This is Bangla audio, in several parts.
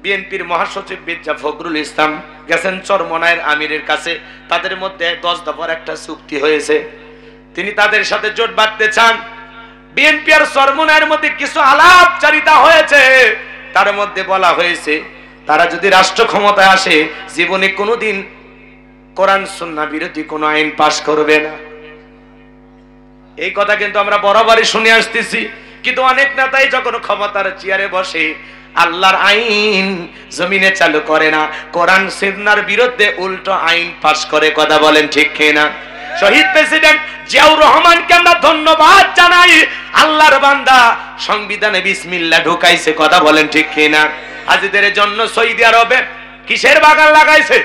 বিএনপির মহাসচিব মির্জা ফখরুল ইসলাম গেছেন চরমনায়ের আমিরের কাছে। তাদের মধ্যে 10 দফার একটা চুক্তি হয়েছে, তিনি তাদের সাথে জোট বাঁধতে চান। বিএনপি আর চরমনায়ের মধ্যে কিছু আলাপচারিতা হয়েছে, তার মধ্যে বলা হয়েছে তারা যদি রাষ্ট্র ক্ষমতায় আসে জীবনে কোনোদিন কোরআন সুন্নাহ বিরোধী কোনো আইন পাশ করবে না। এই কথা কিন্তু আমরা বরাবরই শুনে আসতেছি, কিন্তু অনেক নেতাই যখন ক্ষমতার চেয়ারে বসে আল্লাহর আইন জমিনে চালু করে না, কোরআন সুন্নাহর বিরুদ্ধে উল্টো আইন পাশ করে। কথা বলেন ঠিক কিনা? শহীদ প্রেসিডেন্ট জিয়াউর রহমানকে আমরা ধন্যবাদ জানাই, আল্লাহর বান্দা সংবিধানে বিসমিল্লাহ ঢুকাইছে। কথা বলেন ঠিক কিনা? হাজীদের জন্য সৌদি আরবে কিসের বাগান লাগাইছে?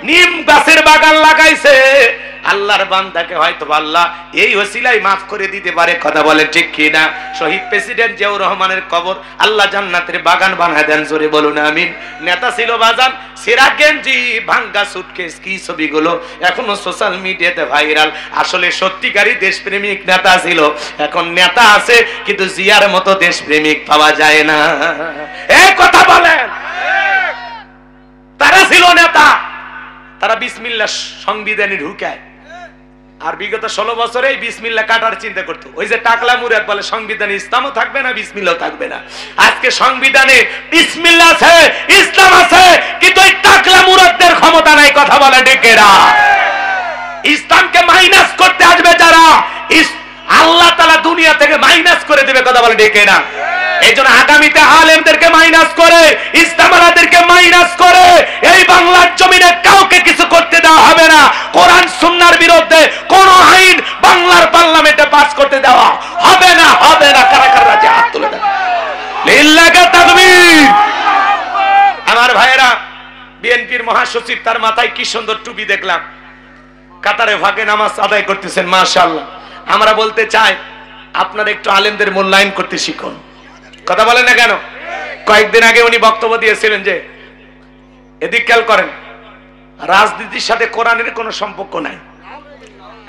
নিম গাছের বাগান লাগাইছে। আল্লাহর বান্দাকে হয়তো আল্লাহ এই ওসিলায় মাফ করে দিতে পারে। কথা বলেন ঠিক কিনা? শহীদ প্রেসিডেন্ট জিয়াউর রহমানের কবর আল্লাহ জান্নাতের বাগান বানায় দেন, জোরে বলুন আমিন। নেতা ছিল বাজান সিরা গেঞ্জি, ভাঙ্গা সুটকেস, কি ছবিগুলো এখনো সোশ্যাল মিডিয়াতে ভাইরাল। আসলে সত্যিকারই দেশপ্রেমিক নেতা ছিল। এখন নেতা আছে কিন্তু জিয়ার মতো দেশপ্রেমিক পাওয়া যায় না। এই কথা বলেন, তারা ছিল নেতা, তারা বিসমিল্লাহ সংবিধানে ঢুকায়। আর বিগত 16 বছরে এই বিসমিল্লাহ কাটার চিন্তা করতো। ওই যে টাকলা মুরাদ বলে সংবিধানে ইসলামও থাকবে না, বিসমিল্লাহ থাকবে না। আজকে সংবিধানে বিসমিল্লাহ আছে, ইসলাম আছে, কিন্তু এই টাকলা মুরাদদের ক্ষমতা নাই। কথা বলে ডেকেরা ইসলামকে মাইনাস করতে আসবে যারা, আল্লাহ তাআলা দুনিয়া থেকে মাইনাস করে দেবে। কথা বলে ডেকেরা এইজন্য আগামীতে আলেমদেরকে মাইনাস করে, ইসলামালাদেরকে মাইনাস করে এই বাংলার জমিনে কাউকে কিছু করতে দেওয়া হবে না। কোরআন সুন্নাহর বিরুদ্ধে কোন আইন বাংলার পার্লামেন্টে পাস করতে দেওয়া হবে না, হবে না। কারা কারা রাজি হাত তুলে দেন, লিল্লাহি তাকবীর। আমার ভাইয়েরা, বিএনপির মহাসচিব তার মাথায় কি সুন্দর টুপি দেখলাম, কাতারে ফাঁকে নামাজ আদায় করতেছেন, মাশাআল্লাহ। আমরা বলতে চাই আপনারা একটু আলেমদের মূল্যায়ন করতে শিখুন। কথা বলেন না কেন? কয়েকদিন আগে উনি বক্তব্য দিয়েছিলেন যে এদিক খেয়াল করেন, রাজনীতির সাথে কোরআনের কোনো সম্পর্ক নাই।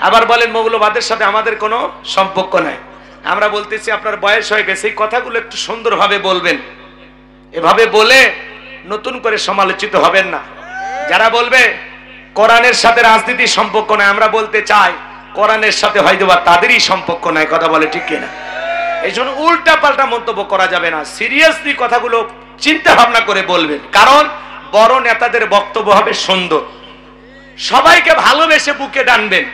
আবার বলেন মৌলবাদের সাথে আমাদের কোনো সম্পর্ক নাই। আমরা বলতেছি আপনার বয়স হয়ে গেছে, এই কথাগুলো একটু সুন্দরভাবে বলবেন। এভাবে বলে নতুন করে সমালোচিত হবেন না। যারা বলবে কোরআনের সাথে রাজনীতির সম্পর্ক নাই, আমরা বলতে চাই কোরআনের সাথে হয়তো বা তাদেরই সম্পর্ক নাই। কথা বলে ঠিক কিনা? এই জন্য উল্টা পাল্টা মন্তব্য করা যাবে না। সিরিয়াসলি কথাগুলো চিন্তা ভাবনা করে বলবেন, কারণ বড় নেতাদের বক্তব্য হবে সুন্দর। সবাইকে ভালোবেসে বুকে টানবেন,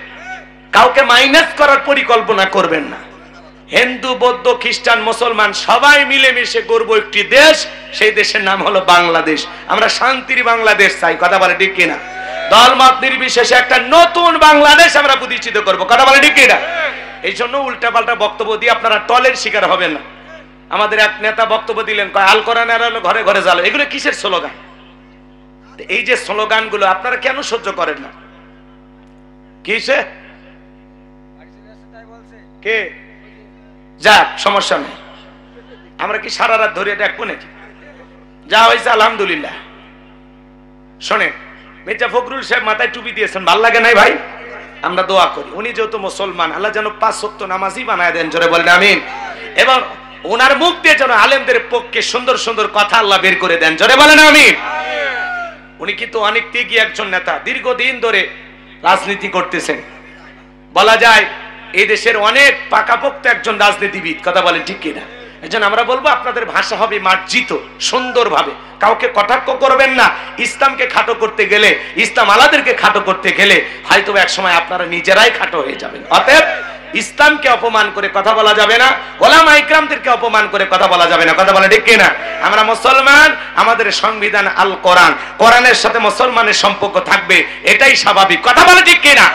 কাউকে মাইনাস করার পরিকল্পনা করবেন না। হিন্দু, বৌদ্ধ, খ্রিস্টান, মুসলমান সবাই মিলেমিশে গড়ব একটি দেশ, সেই দেশের নাম হলো বাংলাদেশ। আমরা শান্তির বাংলাদেশ চাই। কথা বলে ঠিক কিনা? দলমত নির্বিশেষে একটা নতুন বাংলাদেশ আমরা প্রতিষ্ঠিত করব। কথা বলে ঠিক কিনা? এই জন্য উল্টাপাল্টা বক্তব্য দিয়ে আপনারা টলের শিকার হবেন না। আমাদের এক নেতা বক্তব্য দিলেন, কয় আল কোরআন আলো ঘরে ঘরে জ্বালো। এগুলো কিসের স্লোগান? এই যে স্লোগানগুলো আপনারা কেন সহ্য করেন না? কিসে কে যাক, সমস্যা নেই। আমরা কি সারা রাত ধরে ডাকবো নাকি? যা হয়েছে আলহামদুলিল্লাহ। শোনেন, মির্জা ফখরুল সাহেব মাথায় টুপি দিয়েছেন, ভাল লাগে নাই ভাই? আমরা দোয়া করি উনি যেহেতু মুসলমান, আল্লাহ যেন 5 ওয়াক্ত নামাজি বানায় দেন, জোরে বলেন আমিন। এবং ওনার মুখ দিয়ে যেন আলেমদের পক্ষে সুন্দর সুন্দর কথা আল্লাহ বের করে দেন, জোরে বলেন আমিন। উনি কিন্তু অনেক ত্যাগী একজন নেতা, দীর্ঘদিন ধরে রাজনীতি করতেছেন। বলা যায় এই দেশের অনেক পাকাপোক্ত একজন রাজনীতিবিদ। কথা বলেন ঠিক কিনা? এজন্য আমরা বলবো আপনাদের ভাষা হবে মার্জিত, সুন্দরভাবে। কাউকে কটাক্ষ করবেন না। ইসলামকে খাটো করতে গেলে, ইসলাম আলাদেরকে খাটো করতে গেলে হয়তো এক সময় আপনারা নিজেরাই খাটো হয়ে যাবেন। অতএব ইসলামকে অপমান করে কথা বলা যাবে না, ওলামা ইকরামদেরকে অপমান করে কথা বলা যাবে না। কথা বলে ঠিক কিনা? আমরা মুসলমান, আমাদের সংবিধান আল কোরআন, কোরআনের সাথে মুসলমানের সম্পর্ক থাকবে, এটাই স্বাভাবিক। কথা বলে ঠিক কিনা?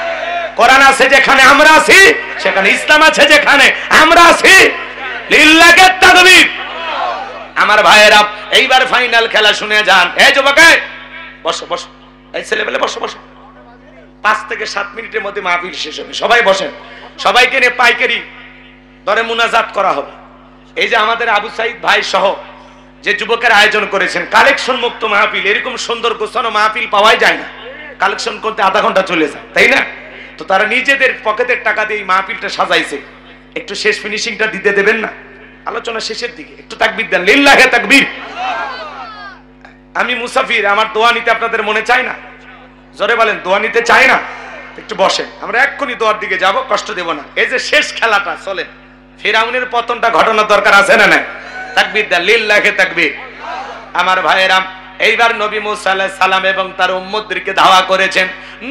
কোরআন আছে যেখানে আমরা আছি, সেখানে ইসলাম আছে যেখানে আমরা আছি। লিল্লাহি তাকবীর। আমার ভাইয়েরা, এইবার ফাইনাল খেলা শুনে যান। এই যুবক, বসো বসো, এই ছেলেবেলে বসো বসো। 5 থেকে 7 মিনিটের মধ্যে মাহফিল শেষ হবে। সবাই বসেন। সবাইকে নিয়ে পাইকারি দরে মুনাজাত করা হবে। এই যে আমাদের আবু সাইদ ভাই সহ যে যুবকের আয়োজন করেছেন, কালেকশন মুক্ত মাহফিল, এরকম সুন্দর গোছানো মাহফিল পাওয়াই যায় না। কালেকশন করতে আধা ঘন্টা চলে যায়, তাই না? তো তারা নিজেদের পকেটের টাকা দিয়ে এই মাহফিলটা সাজাইছে। একটু শেষ ফিনিশিংটা দিতে দেবেন না? আলোচনা শেষের দিকে একটু তাকবীর দেন, লিল্লাহি তাকবীর। আমি মুসাফির, আমার দোয়া নিতে আপনাদের মনে চায় না? জোরে বলেন, দোয়া নিতে চায় না? একটু বসেন, আমরা এক্ষুনি দোয়ার দিকে যাব, কষ্ট দেব না। এই যে শেষ খেলাটা চলে, ফিরাউনের পতনটা ঘটানোর দরকার আছে না? না, তাকবীর দেন, লিল্লাহি তাকবীর। আমার ভাইয়েরা, এইবার নবী মুসা আলাইহিস সালাম এবং তার উম্মতদেরকে দাওয়া করেছেন।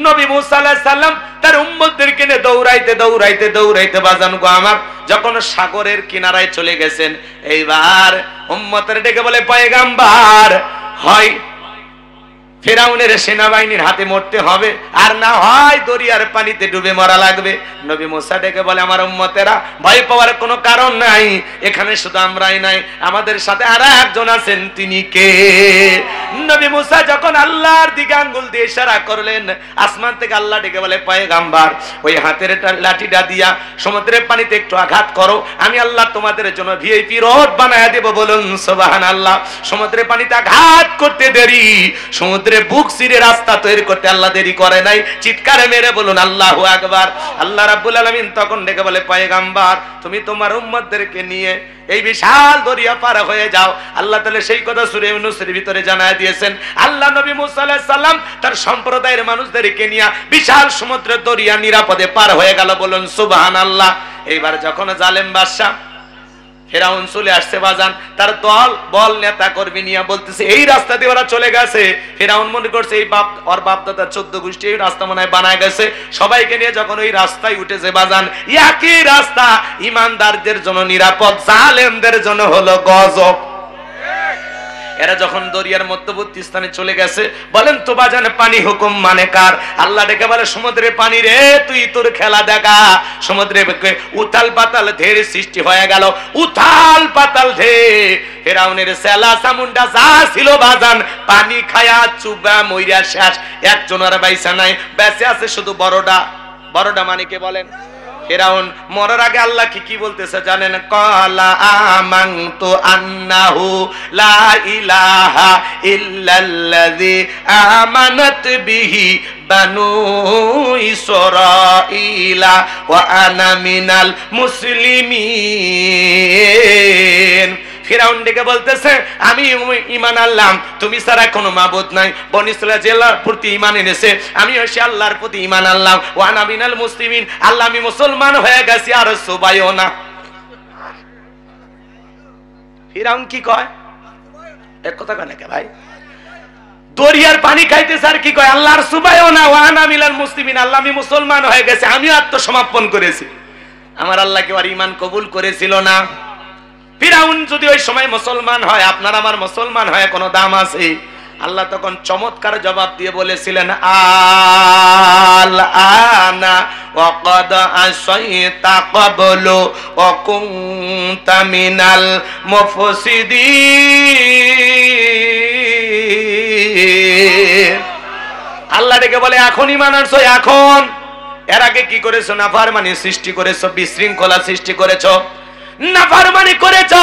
নবী মুসা আলাইহিস সালাম তার উম্মতদেরকে নিয়ে দৌড়াইতে দৌড়াইতে দৌড়াইতে বাজান গো আমার, যখন সাগরের কিনারায় চলে গেছেন, এইবার উম্মতের ডেকে বলে, পয়গাম্বার, হয় ফিরাউনের সেনাবাহিনীর হাতে মরতে হবে, আর না হয় দরিয়ার পানিতে ডুবে মরা লাগবে। নবী মুসা ডেকে বলে, আমার উম্মতেরা, ভয় পাওয়ার কোনো কারণ নাই, এখানে শুধু আমরাই নাই, আমাদের সাথে আর একজন আছেন। তিনি কে? নবী মুসা যখন আল্লাহর দিকে আঙ্গুল দিয়ে ইশারা করলেন, আসমান থেকে আল্লাহ ডেকে বলে, পয়গাম্বার, ওই হাতের লাঠিটা দিয়া সমুদ্রের পানিতে একটু আঘাত করো, আমি আল্লাহ তোমাদের জন্য ভিআইপি রোড বানায়া দেব। বলুন সুবহানাল্লাহ। সমুদ্রের পানিতে আঘাত করতে দেরি, সমুদ্র বুক চিরে রাস্তা তৈরি করতে আল্লাহ দেরি করে নাই। চিৎকারে মেরে বলুন আল্লাহু আকবার। আল্লাহ রাব্বুল আলামিন তখন ডেকে বলে, পয়গাম্বার, তুমি তোমার উম্মতদেরকে নিয়ে এই বিশাল দরিয়া পার হয়ে যাও। আল্লাহ তাআলা সেই কথা সূরা ইউনূসের ভিতরে জানায় দিয়েছেন। আল্লাহ নবী মুসা আলাইহিস সালাম তার সম্প্রদায়ের মানুষদেরকে নিয়ে বিশাল সমুদ্রের দরিয়া নিরাপদে পার হয়ে গেল। বলুন সুবহানাল্লাহ। এইবার যখন জালেম বাদশা ফিরাউন চলে আসছে বাজান, তার দল বল নেতা কর্মী নিয়ে বলতেছে, এই রাস্তা দিয়ে ওরা চলে গেছে। ফিরাউন মনে করছে এই বাপ ওর বাপ দাদা 14 গোষ্ঠী এই রাস্তা মনে হয় বানায় গেছে। সবাইকে নিয়ে যখন ওই রাস্তায় উঠেছে বাজান, একই রাস্তা ইমানদারদের জন্য নিরাপদ, জালেমদের জন্য হলো গজব। এরা যখন দরিয়ার মধ্যবর্তী স্থানে চলে গেছে, বলেন তো বাজান, পানি হুকুম মানে কার? আল্লাহ ডেকে বলে, সমুদ্রের পানি রে, তুই তোর খেলা দেখা। সমুদ্রে উথাল পাতাল ঢের সৃষ্টি হয়ে গেল, উথাল পাতাল ঢের। ফিরাউনের সেলা সামুন্ডা যা ছিল বাজান, পানি খায়া চুবা মইরা শেষ, একজন আর বাইসা নাই, বেঁচে আছে শুধু বড়ডা। বড়ডা মানে কে বলেন? ফিরাউন মরার আগে আল্লাহ কি বলতেছে জানেন? ক্বালা আমানতু আন্নাহু লা ইলাহা ইল্লাল্লাযী আমানাত বিহি বানু ইসরাঈলা ওয়া আনা মিনাল মুসলিমিন। ফিরাউন ডেকে বলতেছে, আমি ঈমান আনলাম, তুমি ছাড়া কোনো মাবুদ নাই। বনী ইসরাঈল জেলার প্রতি ঈমান এনেছে, আমি হইছি আল্লাহর প্রতি ঈমান আনলাম। ওয়া আনা মিনাল মুসলিমিন, আল্লাহ আমি মুসলমান হয়ে গেছি, আর সুবাইও না। ফিরাউন কি কয়? এক কথা কয় নাকি ভাই? দরিয়ার পানি খাইতেছে আর কি কয়? আল্লাহর সুবাইও না, ওয়া আনা মিনাল মুসলিমিন, আল্লাহ আমি মুসলমান হয়ে গেছি, আমি আত্মসমর্পণ করেছি। আমার আল্লাহ কি আর ঈমান কবুল করেছিল না? ফিরাউন যদি ওই সময় মুসলমান হয়, আপনার আমার মুসলমান হয় কোনো দাম আছে? আল্লাহ তখন চমৎকার জবাব দিয়ে বলেছিলেন, আল আনা ওয়া ক্বাদ আসাইতা ক্বাবলু ওয়া কুনতা মিনাল মুফসিদিন। আল্লাহ ডেকে বলে, এখন ঈমান আনছো, এখন। এর আগে কি করেছো? নাফরমানি সৃষ্টি করেছো, বিশৃঙ্খলা সৃষ্টি করেছো, নাফরমানি করেছো,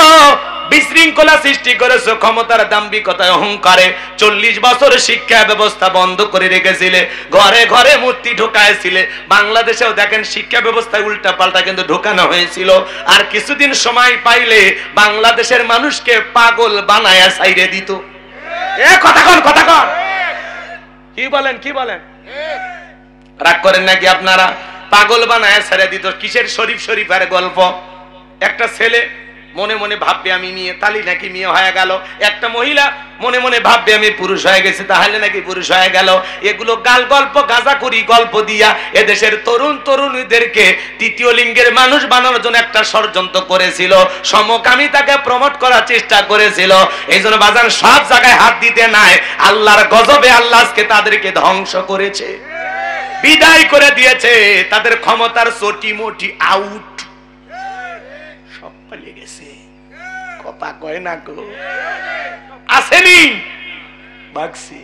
বিশৃঙ্খলা সৃষ্টি করেছো, ক্ষমতার দাম্ভিকতায় অহংকারে 40 বছর শিক্ষা ব্যবস্থা বন্ধ করে রেখেছিলে, ঘরে ঘরে মূর্তি ঢোকাইছিলে। বাংলাদেশেও দেখেন শিক্ষা ব্যবস্থায় উল্টা পাল্টা কিন্তু ঢোকানো হয়েছিল। আর কিছুদিন সময় পাইলে বাংলাদেশের মানুষকে পাগল বানায়া ছাইরে দিত। এ কথা কন, কথা কন, কি বলেন, কি বলেন? রাগ করেন নাকি আপনারা? পাগল বানায়া ছাইরে দিত। কিসের শরীফ শরীফের গল্প? একটা ছেলে মনে মনে ভাববে আমি মেয়ে, তালি নাকি মেয়ে হয়ে গেল। একটা মহিলা মনে মনে ভাববে আমি পুরুষ হয়ে গেছি, তাহলে নাকি পুরুষ হয়ে গেল। এগুলো গাল গল্প, গাঁজাখুরি গল্প দিয়া এদেশের তরুণ তরুণীদেরকে তৃতীয় লিঙ্গের মানুষ বানানোর জন্য একটা ষড়যন্ত্র করেছিল। সমকামিতাকে প্রমোট করার চেষ্টা করেছিল। এই জন্য বাজান সব জায়গায় হাত দিতে নাই। আল্লাহর গজবে আল্লাহ আজকে তাদেরকে ধ্বংস করেছে, বিদায় করে দিয়েছে। তাদের ক্ষমতার চটি মোটি আউট, সব পালিয়ে গেছে। কথা কয় না গো, আসেনি বাক্সি,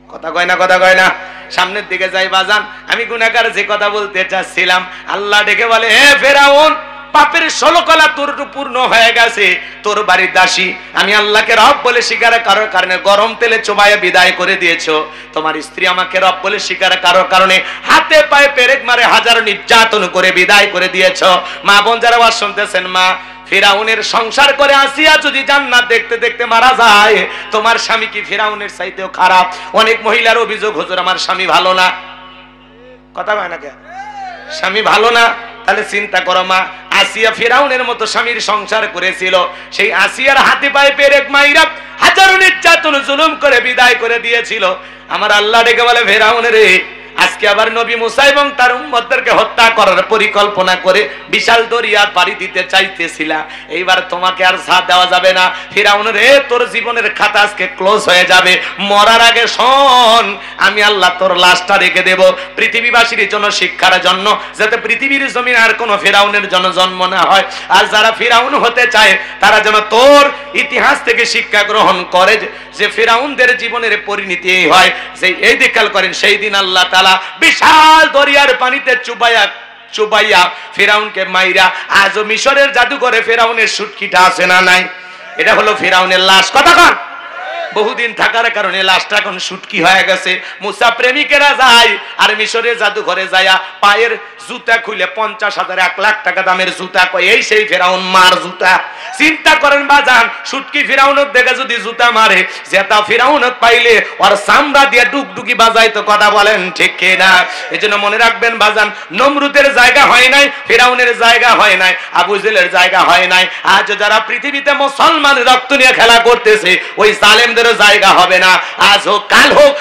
কথা কয় না, কথা কয় না। সামনের দিকে যাই বাজান, আমি গুনাহগার যে কথা বলতে চাচ্ছিলাম, আল্লাহ ডেকে বলে, হে ফেরাউন, পাপের 16 কলা তোর পূর্ণ হয়ে গেছে, তোর বাড়ির দাসী আমি আল্লাহকে রব বলে স্বীকার করার কারণে গরম তেলে চোবাইয়া বিদায় করে দিয়েছো। তোমার স্ত্রী আমাকে রব বলে স্বীকার করার কারণে হাতে পায়ে পেরেক মারে হাজারো নির্যাতন করে বিদায় করে দিয়েছো। মা বোন যারা ওয়াজ শুনতেছেন, মা ফিরাউনের সংসার করে আসিয়া যদি জান্নাত দেখতে দেখতে মারা যায়, তোমার স্বামী কি ফিরাউনের চাইতেও খারাপ? অনেক মহিলার অভিযোগ, হুজুর আমার স্বামী ভালো না। কথা কয় না কে? স্বামী ভালো না। তাহলে চিন্তা করো মা, আসিয়া ফিরাউনের মতো স্বামীর সংসার করেছিল, সেই আসিয়ার হাতে পায়ে পেরেক মাইরা হাজারো নির্যাতন জুলুম করে বিদায় করে দিয়েছিল। আমার আল্লাহ ডেকে বলে, ফিরাউন রে, আজকে আবার নবী মুসা এবং তার উম্মতদেরকে হত্যা করার পরিকল্পনা করে বিশাল দরিয়া পাড়ি দিতে চাইতেছিলা, এইবার তোমাকে আর সাথ দেওয়া যাবে না। ফিরাউন রে, তোর জীবনের খাতা আজকে ক্লোজ হয়ে যাবে। মরার আগে শোন, আমি আল্লাহ তোর লাশটা রেখে দেব পৃথিবীবাসীর জন্য, শিক্ষার জন্য, যাতে পৃথিবীর জমিনে আর কোনো ফিরাউনের জন্য জন্ম না হয়। আর যারা ফিরাউন হতে চায় তারা যেন তোর ইতিহাস থেকে শিক্ষা গ্রহণ করে, যে ফিরাউনদের জীবনের পরিণতি এই হয় যে এই দিকাল করেন। সেই দিন আল্লাহ তাআলা বিশাল দরিয়ার পানিতে চুবাইয়া ফিরাউনকে মাইরা, আজও মিশরের জাদুঘরে ফিরাউনের সুটকিটা আছে না নাই? এটা হলো ফিরাউনের লাশ। কথা কন। বহুদিন থাকার কারণে লাশটা এখন সুটকি হয়ে গেছে। মুসা প্রেমিকেরা যায় আর মিশরের জাদুঘরে যায়া পায়ের জুতা খুলে 50,000 1 লাখ টাকা দামের জুতা, কয় এই সেই ফিরাউন মার জুতা। চিন্তা করেন বাজান, সুটকি ফিরাউনক দেখে যদি জুতা মারে, জেতা ফিরাউনক পাইলে ওর চামড়া দিয়ে ডুগডুগি বাজায়, তো কথা বলেন ঠিক কিনা? এজন্য মনে রাখবেন বাজান, নমরুদের জায়গা হয় নাই, ফিরাউনের জায়গা হয় নাই, আবু জেলের জায়গা হয় নাই। আজ যারা পৃথিবীতে মুসলমান রক্ত নিয়ে খেলা করতেছে, ওই জালেমদের জায়গা হবে না। আজ হোক কাল হোক।